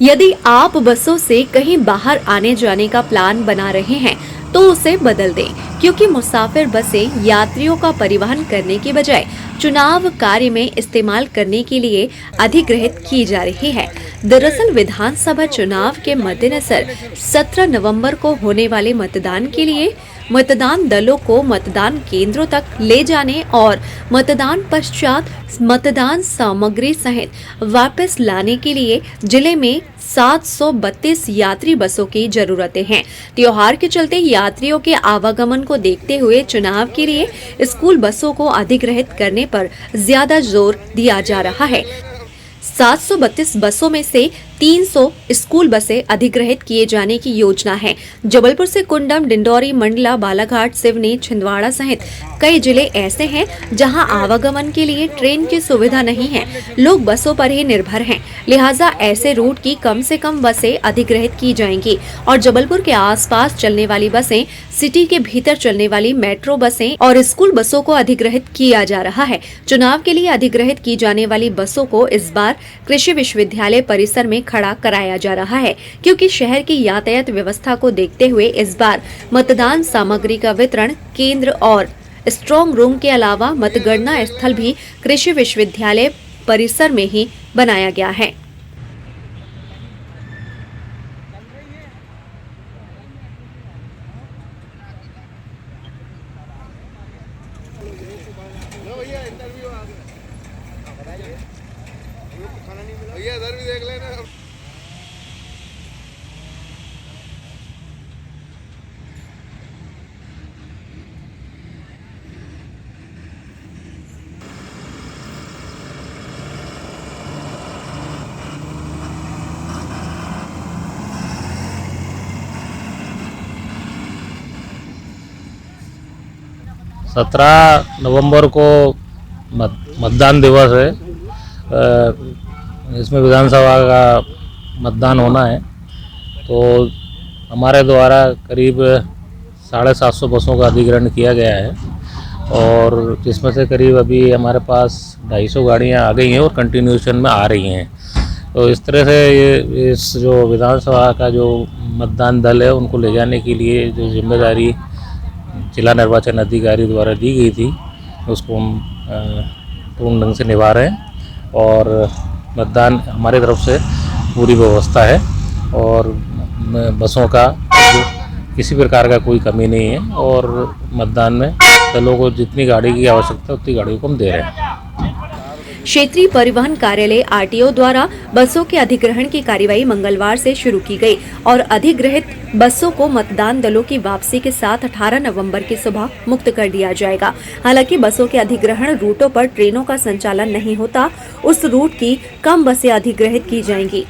यदि आप बसों से कहीं बाहर आने जाने का प्लान बना रहे हैं तो उसे बदल दें, क्योंकि मुसाफिर बसें यात्रियों का परिवहन करने की बजाय चुनाव कार्य में इस्तेमाल करने के लिए अधिग्रहित की जा रही है। दरअसल विधानसभा चुनाव के मद्देनजर 17 नवंबर को होने वाले मतदान के लिए मतदान दलों को मतदान केंद्रों तक ले जाने और मतदान पश्चात मतदान सामग्री सहित वापस लाने के लिए जिले में 732 यात्री बसों की जरूरतें हैं। त्योहार के चलते यात्रियों के आवागमन को देखते हुए चुनाव के लिए स्कूल बसों को अधिग्रहित करने पर ज्यादा जोर दिया जा रहा है। 732 बसों में से 300 स्कूल बसें अधिग्रहित किए जाने की योजना है। जबलपुर से कुंडम, डिंडौरी, मंडला, बालाघाट, सिवनी, छिंदवाड़ा सहित कई जिले ऐसे हैं जहां आवागमन के लिए ट्रेन की सुविधा नहीं है। लोग बसों पर ही निर्भर हैं, लिहाजा ऐसे रूट की कम से कम बसें अधिग्रहित की जाएंगी और जबलपुर के आसपास चलने वाली बसें, सिटी के भीतर चलने वाली मेट्रो बसें और स्कूल बसों को अधिग्रहित किया जा रहा है। चुनाव के लिए अधिग्रहित की जाने वाली बसों को इस बार कृषि विश्वविद्यालय परिसर में खड़ा कराया जा रहा है, क्योंकि शहर की यातायात व्यवस्था को देखते हुए इस बार मतदान सामग्री का वितरण केंद्र और स्ट्रांग रूम के अलावा मतगणना स्थल भी कृषि विश्वविद्यालय परिसर में ही बनाया गया है। भैया इधर भी देख लेना। सत्रह नवंबर को मतदान दिवस है। इसमें विधानसभा का मतदान होना है, तो हमारे द्वारा करीब 750 बसों का अधिग्रहण किया गया है और जिसमें से करीब अभी हमारे पास 250 गाड़ियां आ गई हैं और कंटिन्यूएशन में आ रही हैं। तो इस तरह से ये इस जो विधानसभा का जो मतदान दल है उनको ले जाने के लिए जो जिम्मेदारी जिला निर्वाचन अधिकारी द्वारा दी गई थी उसको हम पूर्ण ढंग से निभा रहे हैं और मतदान हमारी तरफ से पूरी व्यवस्था है और बसों का किसी प्रकार का कोई कमी नहीं है और मतदान में दलों को जितनी गाड़ी की आवश्यकता है उतनी गाड़ियों को हम दे रहे हैं। क्षेत्रीय परिवहन कार्यालय आरटीओ द्वारा बसों के अधिग्रहण की कार्यवाही मंगलवार से शुरू की गई और अधिग्रहित बसों को मतदान दलों की वापसी के साथ 18 नवंबर की सुबह मुक्त कर दिया जाएगा। हालांकि बसों के अधिग्रहण रूटों पर ट्रेनों का संचालन नहीं होता, उस रूट की कम बसें अधिग्रहित की जाएंगी।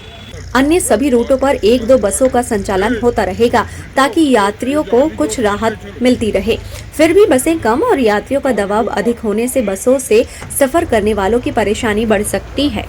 अन्य सभी रूटों पर 1-2 बसों का संचालन होता रहेगा ताकि यात्रियों को कुछ राहत मिलती रहे। फिर भी बसें कम और यात्रियों का दबाव अधिक होने से बसों से सफर करने वालों की परेशानी बढ़ सकती है।